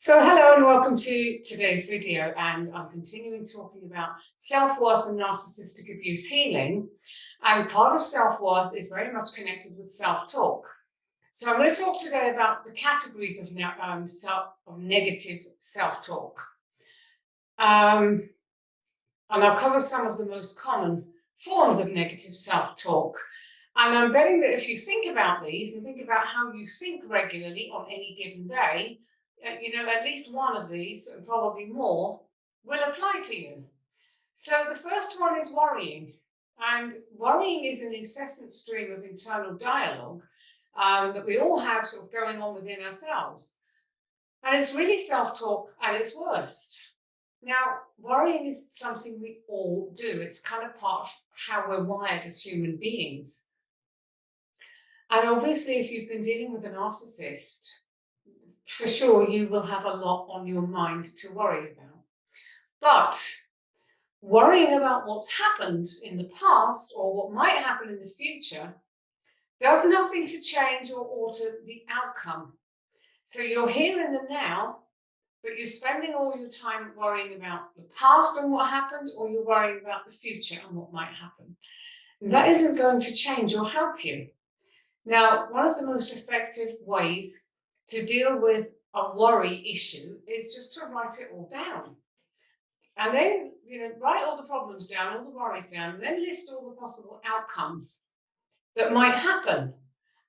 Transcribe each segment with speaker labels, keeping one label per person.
Speaker 1: So hello and welcome to today's video, and I'm continuing talking about self-worth and narcissistic abuse healing. And part of self-worth is very much connected with self-talk. So I'm going to talk today about the categories of negative self-talk. And I'll cover some of the most common forms of negative self-talk. And I'm betting that if you think about these and think about how you think regularly on any given day, at least one of these, and probably more, will apply to you. So the first one is worrying. And worrying is an incessant stream of internal dialogue that we all have sort of going on within ourselves. And it's really self-talk at its worst. Now, worrying is something we all do. It's kind of part of how we're wired as human beings. And obviously, if you've been dealing with a narcissist, for sure, you will have a lot on your mind to worry about. But worrying about what's happened in the past or what might happen in the future does nothing to change or alter the outcome. So you're here in the now, but you're spending all your time worrying about the past and what happened, or you're worrying about the future and what might happen. And that isn't going to change or help you. Now, one of the most effective ways to deal with a worry issue is just to write it all down. And then, write all the problems down, all the worries down, and then list all the possible outcomes that might happen.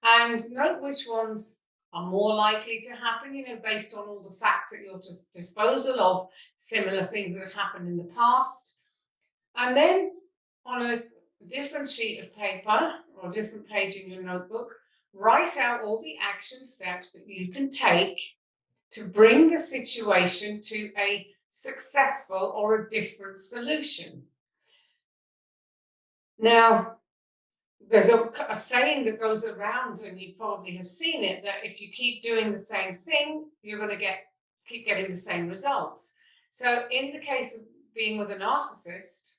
Speaker 1: And note which ones are more likely to happen, based on all the facts at your disposal of similar things that have happened in the past. And then on a different sheet of paper or a different page in your notebook, write out all the action steps that you can take to bring the situation to a successful or a different solution. Now, there's a saying that goes around, and you probably have seen it, that if you keep doing the same thing, you're going to keep getting the same results. So in the case of being with a narcissist,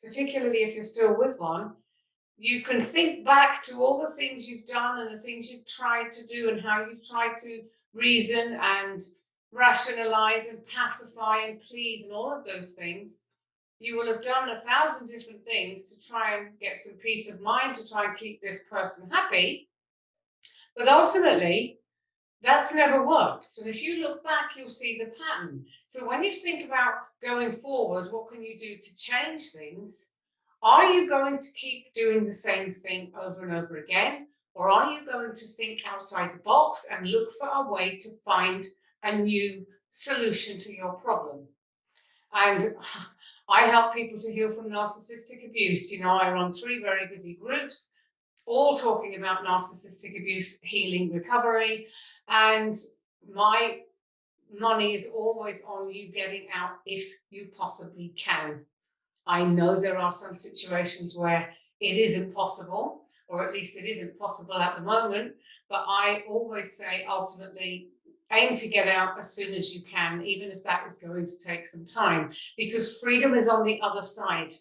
Speaker 1: particularly if you're still with one, you can think back to all the things you've done and the things you've tried to do and how you've tried to reason and rationalize and pacify and please and all of those things. You will have done 1,000 different things to try and get some peace of mind, to try and keep this person happy. But ultimately, that's never worked. And if you look back, you'll see the pattern. So when you think about going forward, what can you do to change things? Are you going to keep doing the same thing over and over again? Or are you going to think outside the box and look for a way to find a new solution to your problem? And I help people to heal from narcissistic abuse. I run 3 very busy groups, all talking about narcissistic abuse, healing, recovery. And my money is always on you getting out if you possibly can. I know there are some situations where it isn't possible, or at least it isn't possible at the moment, but I always say ultimately aim to get out as soon as you can, even if that is going to take some time, because freedom is on the other side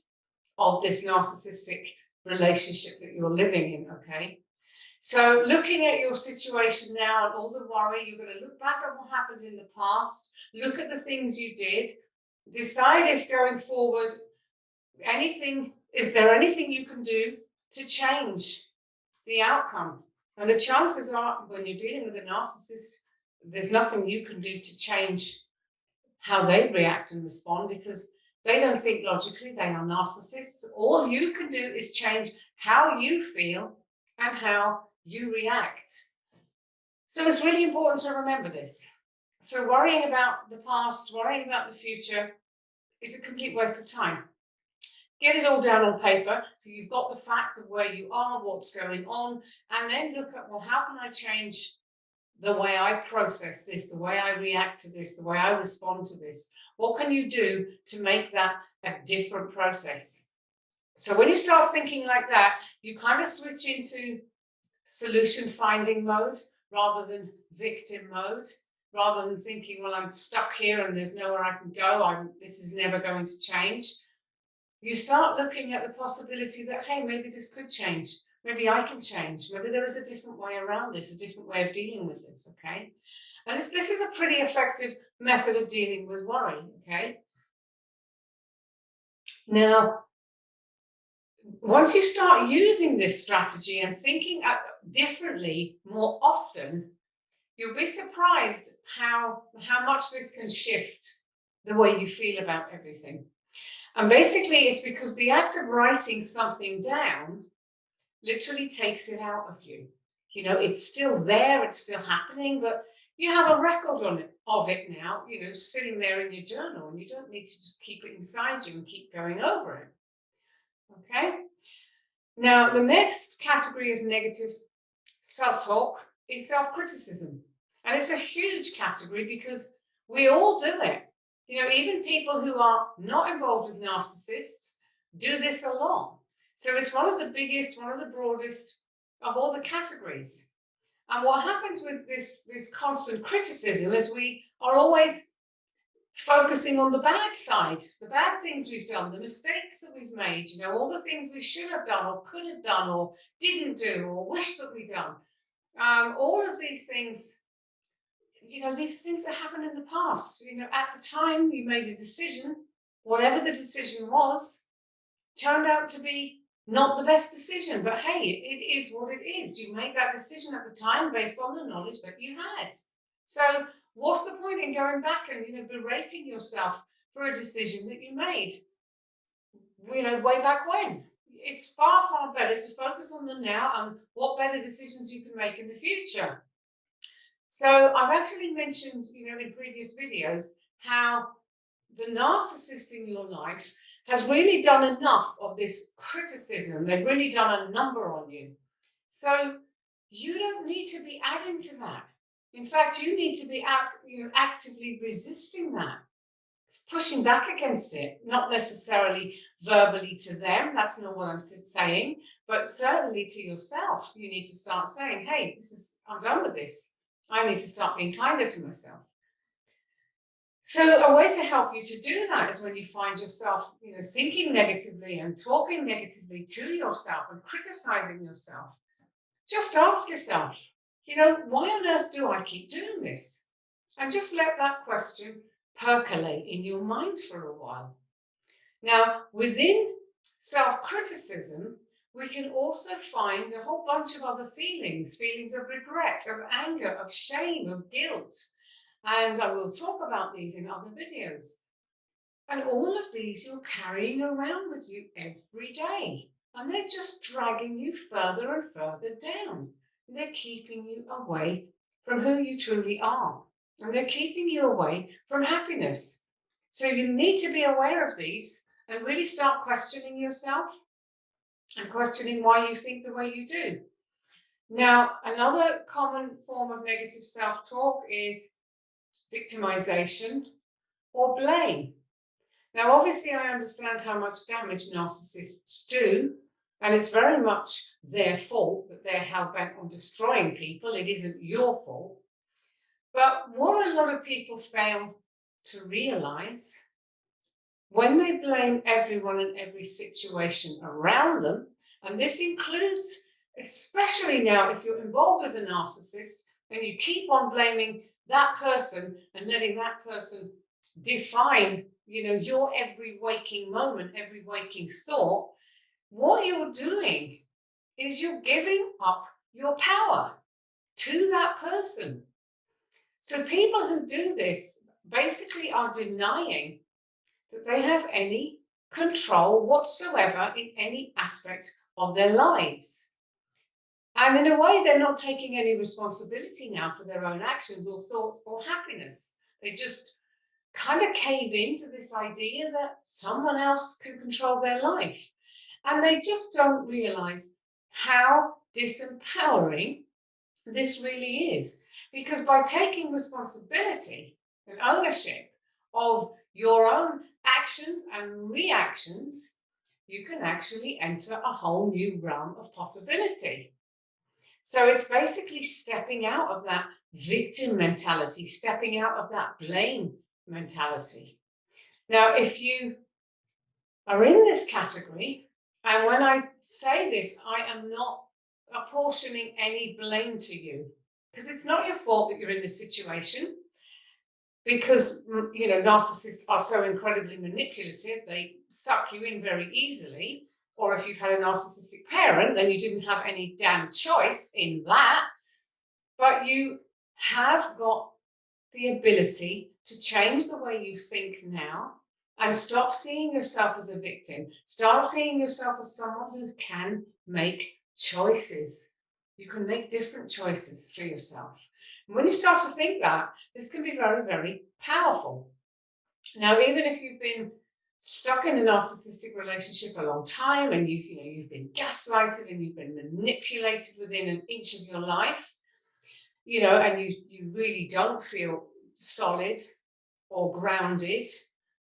Speaker 1: of this narcissistic relationship that you're living in, okay? So looking at your situation now and all the worry, you're going to look back at what happened in the past, look at the things you did, decide if going forward, is there anything you can do to change the outcome? And the chances are, when you're dealing with a narcissist, there's nothing you can do to change how they react and respond, because they don't think logically. They are narcissists. All you can do is change how you feel and how you react. So it's really important to remember this. So worrying about the past, worrying about the future is a complete waste of time. Get it all down on paper, so you've got the facts of where you are, what's going on, and then look at, well, how can I change the way I process this, the way I react to this, the way I respond to this? What can you do to make that a different process? So when you start thinking like that, you kind of switch into solution finding mode rather than victim mode, rather than thinking, well, I'm stuck here and there's nowhere I can go, this is never going to change. You start looking at the possibility that, hey, maybe this could change. Maybe I can change. Maybe there is a different way around this, a different way of dealing with this, okay? And this is a pretty effective method of dealing with worry, okay? Now, once you start using this strategy and thinking differently more often, you'll be surprised how much this can shift the way you feel about everything. And basically, it's because the act of writing something down literally takes it out of you. You know, it's still there, it's still happening, but you have a record of it now, you know, sitting there in your journal, and you don't need to just keep it inside you and keep going over it. Okay? Now, the next category of negative self-talk is self-criticism. And it's a huge category because we all do it. You know, even people who are not involved with narcissists do this a lot. So it's one of the biggest, one of the broadest of all the categories. And what happens with this constant criticism is we are always focusing on the bad side, the bad things we've done, the mistakes that we've made, you know, all the things we should have done or could have done or didn't do or wish that we'd done. All of these things, you know, these things that happened in the past. You know, at the time you made a decision, whatever the decision was, turned out to be not the best decision. But hey, it is what it is. You made that decision at the time based on the knowledge that you had. So what's the point in going back and, you know, berating yourself for a decision that you made, you know, way back when? It's far, far better to focus on the now and what better decisions you can make in the future. So I've actually mentioned, you know, in previous videos how the narcissist in your life has really done enough of this criticism. They've really done a number on you. So you don't need to be adding to that. In fact, you need to be actively resisting that, pushing back against it, not necessarily verbally to them. That's not what I'm saying, but certainly to yourself. You need to start saying, hey, I'm done with this. I need to start being kinder to myself. So a way to help you to do that is when you find yourself, you know, thinking negatively and talking negatively to yourself and criticizing yourself. Just ask yourself, you know, why on earth do I keep doing this? And just let that question percolate in your mind for a while. Now, within self-criticism, we can also find a whole bunch of other feelings of regret, of anger, of shame, of guilt. And I will talk about these in other videos. And all of these you're carrying around with you every day. And they're just dragging you further and further down. They're keeping you away from who you truly are. And they're keeping you away from happiness. So you need to be aware of these and really start questioning yourself and questioning why you think the way you do. Now, another common form of negative self-talk is victimization or blame. Now, obviously, I understand how much damage narcissists do, and it's very much their fault that they're hell-bent on destroying people. It isn't your fault. But what a lot of people fail to realize, when they blame everyone and every situation around them, and this includes, especially now if you're involved with a narcissist and you keep on blaming that person and letting that person define, you know, your every waking moment, every waking thought, what you're doing is you're giving up your power to that person. So people who do this basically are denying that they have any control whatsoever in any aspect of their lives. And in a way, they're not taking any responsibility now for their own actions or thoughts or happiness. They just kind of cave into this idea that someone else can control their life. And they just don't realize how disempowering this really is. Because by taking responsibility and ownership of your own actions and reactions, you can actually enter a whole new realm of possibility. So it's basically stepping out of that victim mentality, stepping out of that blame mentality. Now, if you are in this category, and when I say this, I am not apportioning any blame to you. Because it's not your fault that you're in this situation. Because, narcissists are so incredibly manipulative, they suck you in very easily. Or if you've had a narcissistic parent, then you didn't have any damn choice in that. But you have got the ability to change the way you think now and stop seeing yourself as a victim. Start seeing yourself as someone who can make choices. You can make different choices for yourself. And when you start to think that, this can be very, very powerful. Now, even if you've been stuck in a narcissistic relationship a long time and you've been gaslighted and you've been manipulated within an inch of your life, and you really don't feel solid or grounded,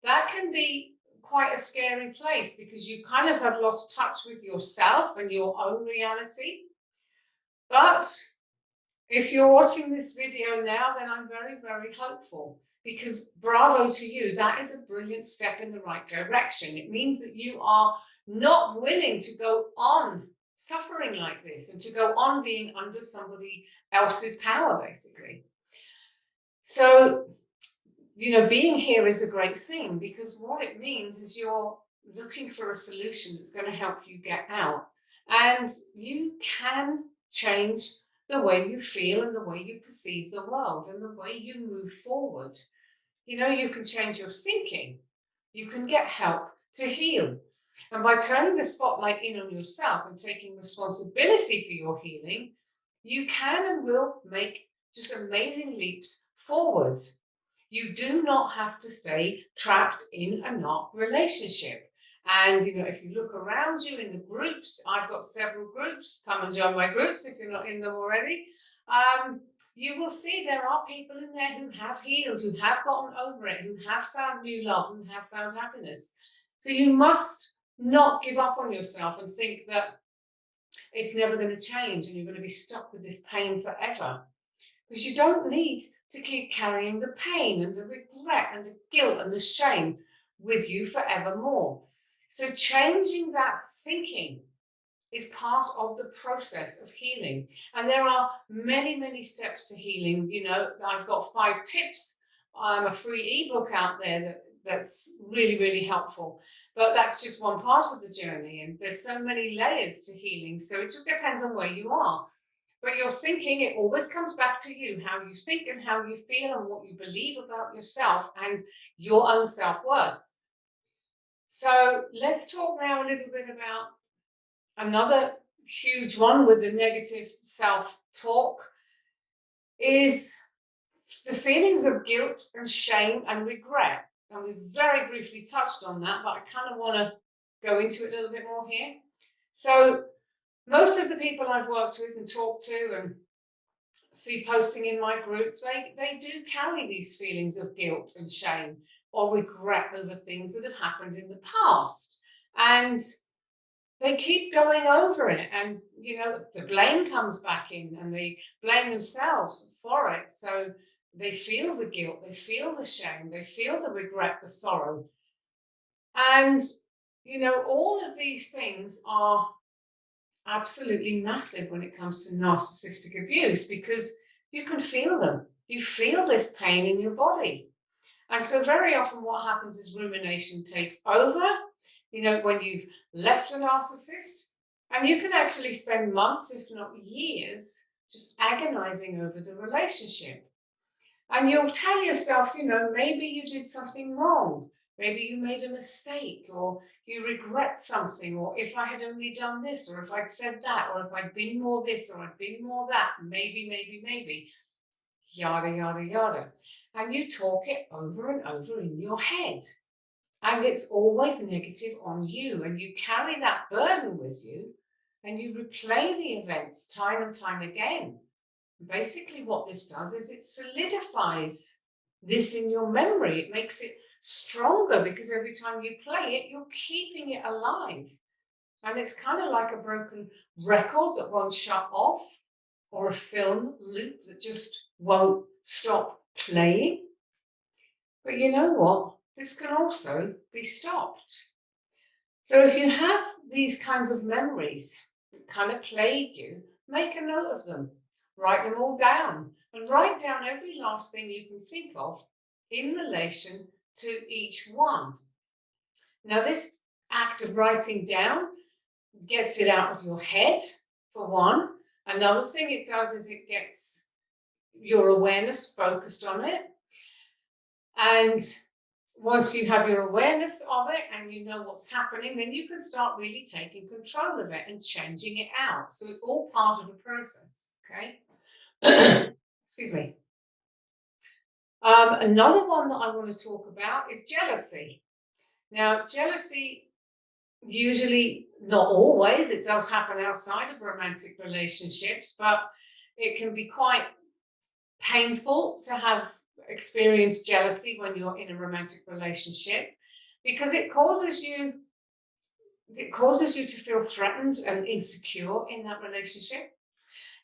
Speaker 1: that can be quite a scary place because you kind of have lost touch with yourself and your own reality. But if you're watching this video now, then I'm very, very hopeful because bravo to you. That is a brilliant step in the right direction. It means that you are not willing to go on suffering like this and to go on being under somebody else's power, basically. So, being here is a great thing because what it means is you're looking for a solution that's going to help you get out. And you can change the way you feel and the way you perceive the world and the way you move forward. You can change your thinking. You can get help to heal. And by turning the spotlight in on yourself and taking responsibility for your healing, you can and will make just amazing leaps forward. You do not have to stay trapped in a narc relationship. And, if you look around you in the groups, I've got several groups, come and join my groups if you're not in them already. You will see there are people in there who have healed, who have gotten over it, who have found new love, who have found happiness. So you must not give up on yourself and think that it's never going to change and you're going to be stuck with this pain forever. Because you don't need to keep carrying the pain and the regret and the guilt and the shame with you forevermore. So changing that thinking is part of the process of healing. And there are many, many steps to healing. I've got 5 tips. A free ebook out there that's really, really helpful. But that's just one part of the journey. And there's so many layers to healing. So it just depends on where you are. But your thinking, it always comes back to you, how you think and how you feel and what you believe about yourself and your own self-worth. So let's talk now a little bit about another huge one with the negative self-talk is the feelings of guilt and shame and regret. And we very briefly touched on that, but I kind of want to go into it a little bit more here. So most of the people I've worked with and talked to and see posting in my group, they do carry these feelings of guilt and shame or regret over things that have happened in the past. And they keep going over it. And, the blame comes back in and they blame themselves for it. So they feel the guilt, they feel the shame, they feel the regret, the sorrow. And, all of these things are absolutely massive when it comes to narcissistic abuse because you can feel them. You feel this pain in your body. And so very often what happens is rumination takes over, when you've left a narcissist, and you can actually spend months, if not years, just agonizing over the relationship. And you'll tell yourself, maybe you did something wrong. Maybe you made a mistake or you regret something, or if I had only done this, or if I'd said that, or if I'd been more this, or I'd been more that, maybe, yada, yada, yada. And you talk it over and over in your head. And it's always negative on you. And you carry that burden with you and you replay the events time and time again. Basically what this does is it solidifies this in your memory. It makes it stronger because every time you play it, you're keeping it alive. And it's kind of like a broken record that won't shut off, or a film loop that just won't stop playing. But you know what? This can also be stopped. So if you have these kinds of memories that kind of plague you, make a note of them. write them all down and write down every last thing you can think of in relation to each one. Now, this act of writing down gets it out of your head, for one. Another thing it does is it gets your awareness focused on it. And once you have your awareness of it and you know what's happening, then you can start really taking control of it and changing it out. So it's all part of the process, okay? Excuse me. Another one that I want to talk about is jealousy. Now, jealousy, usually, not always, it does happen outside of romantic relationships, but it can be quite painful to have experienced jealousy when you're in a romantic relationship, because it causes you to feel threatened and insecure in that relationship.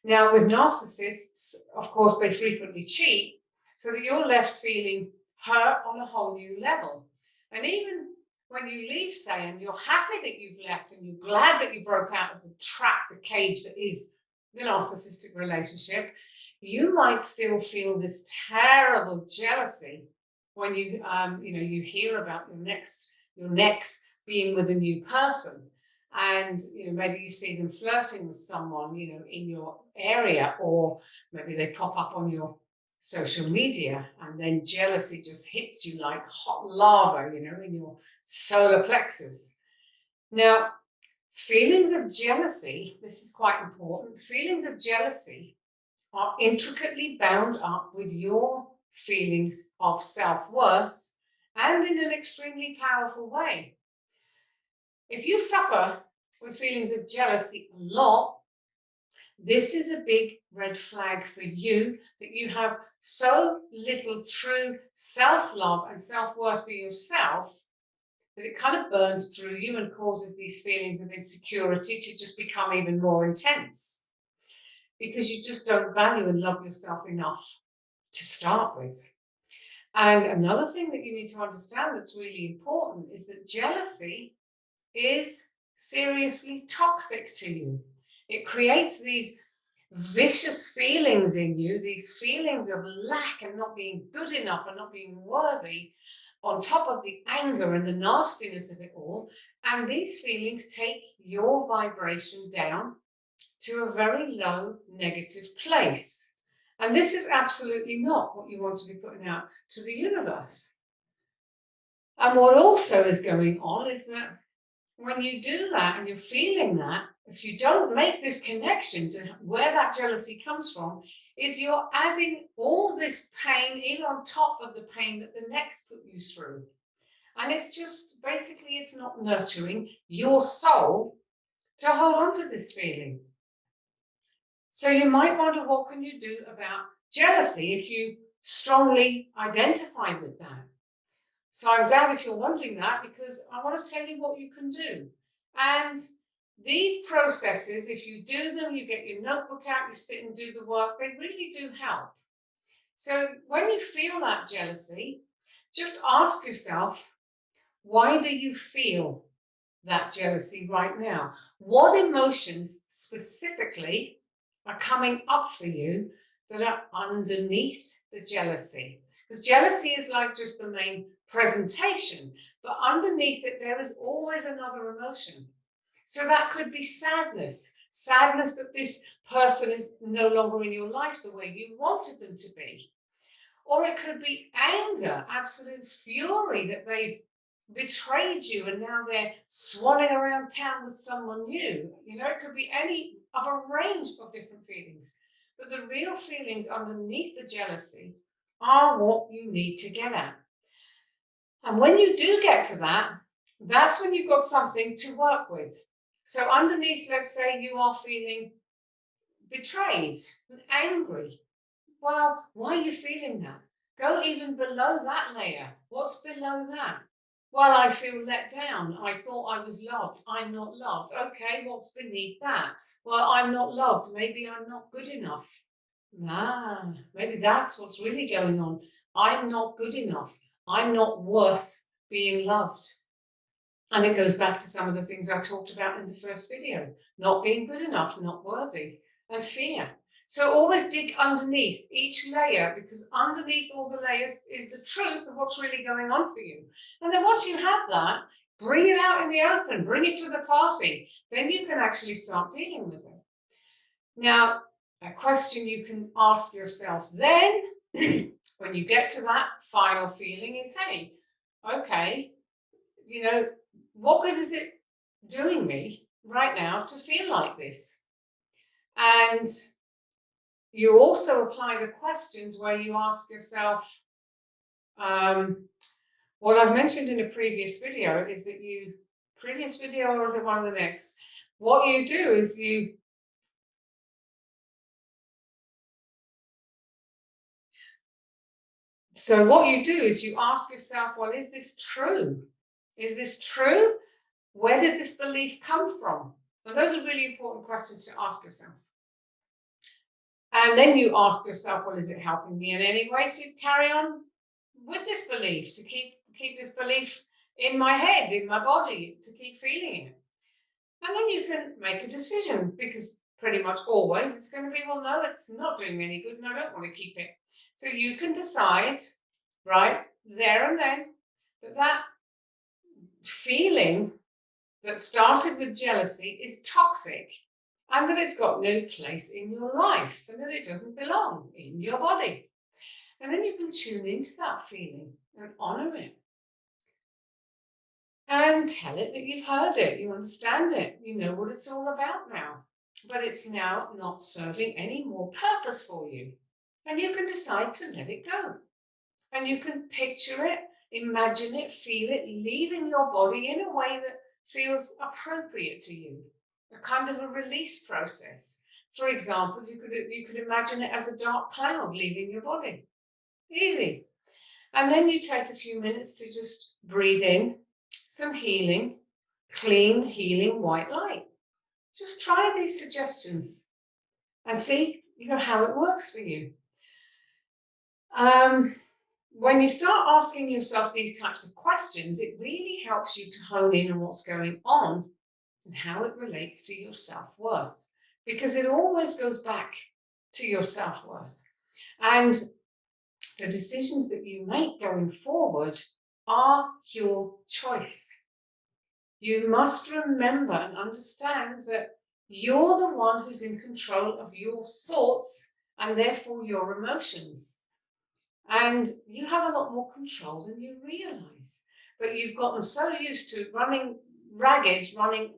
Speaker 1: Now, with narcissists, of course, they frequently cheat, so that you're left feeling hurt on a whole new level. And even when you leave, say, and you're happy that you've left and you're glad that you broke out of the trap, the cage that is the narcissistic relationship, you might still feel this terrible jealousy when you hear about your next being with a new person, and maybe you see them flirting with someone in your area, or maybe they pop up on your social media, and then jealousy just hits you like hot lava, in your solar plexus. Now, feelings of jealousy, this is quite important, feelings of jealousy are intricately bound up with your feelings of self-worth, and in an extremely powerful way. If you suffer with feelings of jealousy a lot, this is a big red flag for you, that you have so little true self-love and self-worth for yourself that it kind of burns through you and causes these feelings of insecurity to just become even more intense, because you just don't value and love yourself enough to start with. And another thing that you need to understand that's really important is that jealousy is seriously toxic to you. It creates these vicious feelings in you, these feelings of lack and not being good enough and not being worthy, on top of the anger and the nastiness of it all. And these feelings take your vibration down to a very low negative place. And this is absolutely not what you want to be putting out to the universe. And what also is going on is that when you do that and you're feeling that, if you don't make this connection to where that jealousy comes from, is you're adding all this pain in on top of the pain that the next put you through. And it's just, basically, it's not nurturing your soul to hold on to this feeling. So you might wonder, what can you do about jealousy if you strongly identify with that? So I'm glad if you're wondering that, because I want to tell you what you can do. And these processes, if you do them, you get your notebook out, you sit and do the work, they really do help. So when you feel that jealousy, just ask yourself, why do you feel that jealousy right now? What emotions specifically are coming up for you that are underneath the jealousy? Because jealousy is like just the main presentation, but underneath it, there is always another emotion. So that could be sadness that this person is no longer in your life the way you wanted them to be. Or it could be anger, absolute fury that they've betrayed you and now they're swanning around town with someone new. It could be any of a range of different feelings. But the real feelings underneath the jealousy are what you need to get at. And when you do get to that, that's when you've got something to work with. So underneath, let's say you are feeling betrayed and angry. Well, why are you feeling that? Go even below that layer. What's below that? Well, I feel let down. I thought I was loved. I'm not loved. Okay, what's beneath that? Well, I'm not loved. Maybe I'm not good enough. Maybe that's what's really going on. I'm not good enough. I'm not worth being loved. And it goes back to some of the things I talked about in the first video. Not being good enough, not worthy, and fear. So always dig underneath each layer, because underneath all the layers is the truth of what's really going on for you. And then once you have that, bring it out in the open, bring it to the party. Then you can actually start dealing with it. Now, a question you can ask yourself then, when you get to that final feeling, is, hey, okay, what good is it doing me right now to feel like this? And you also apply the questions where you ask yourself, what I've mentioned in a previous video is that previous video, or is it one of the next? What you do is you ask yourself, well, is this true? Is this true? Where did this belief come from? And those are really important questions to ask yourself. And then you ask yourself, well, is it helping me in any way to carry on with this belief, to keep this belief in my head, in my body, to keep feeling it? And then you can make a decision, because pretty much always it's going to be, well, no, it's not doing me any good and I don't want to keep it. So you can decide right there and then that feeling that started with jealousy is toxic, and that it's got no place in your life, and that it doesn't belong in your body. And then you can tune into that feeling and honor it. And tell it that you've heard it, you understand it, you know what it's all about now. But it's now not serving any more purpose for you. And you can decide to let it go. And you can picture it, imagine it, feel it, leaving your body in a way that feels appropriate to you. A kind of a release process. For example, you could imagine it as a dark cloud leaving your body. Easy. And then you take a few minutes to just breathe in some healing, clean, healing white light. Just try these suggestions and see, how it works for you. When you start asking yourself these types of questions, it really helps you to hone in on what's going on and how it relates to your self-worth, because it always goes back to your self-worth. And the decisions that you make going forward are your choice. You must remember and understand that you're the one who's in control of your thoughts and therefore your emotions. And you have a lot more control than you realize. But you've gotten so used to running ragged,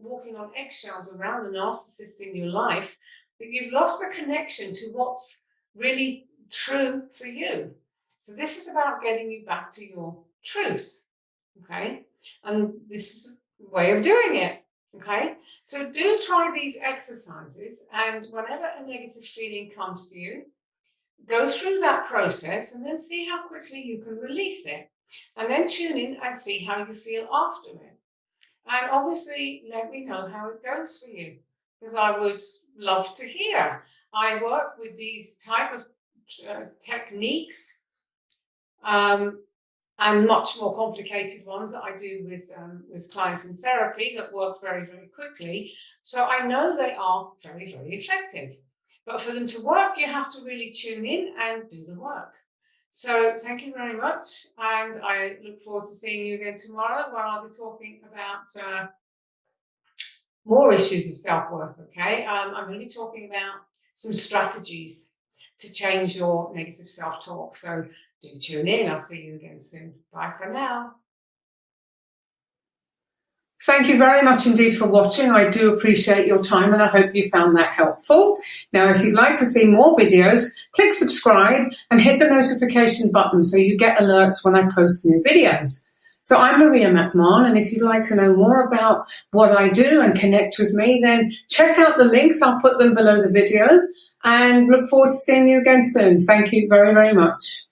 Speaker 1: walking on eggshells around the narcissist in your life that you've lost the connection to what's really true for you. So this is about getting you back to your truth, okay? And this is a way of doing it, okay? So do try these exercises, and whenever a negative feeling comes to you, go through that process and then see how quickly you can release it. And then tune in and see how you feel after it. And obviously, let me know how it goes for you, because I would love to hear. I work with these type of techniques and much more complicated ones that I do with clients in therapy that work very, very quickly. So I know they are very, very effective. But for them to work, you have to really tune in and do the work. So thank you very much. And I look forward to seeing you again tomorrow, where I'll be talking about more issues of self-worth, okay? I'm going to be talking about some strategies to change your negative self-talk. So do tune in. I'll see you again soon. Bye for now. Thank you very much indeed for watching. I do appreciate your time, and I hope you found that helpful. Now, if you'd like to see more videos, click subscribe and hit the notification button so you get alerts when I post new videos. So I'm Maria McMahon, and if you'd like to know more about what I do and connect with me, then check out the links. I'll put them below the video, and look forward to seeing you again soon. Thank you very, very much.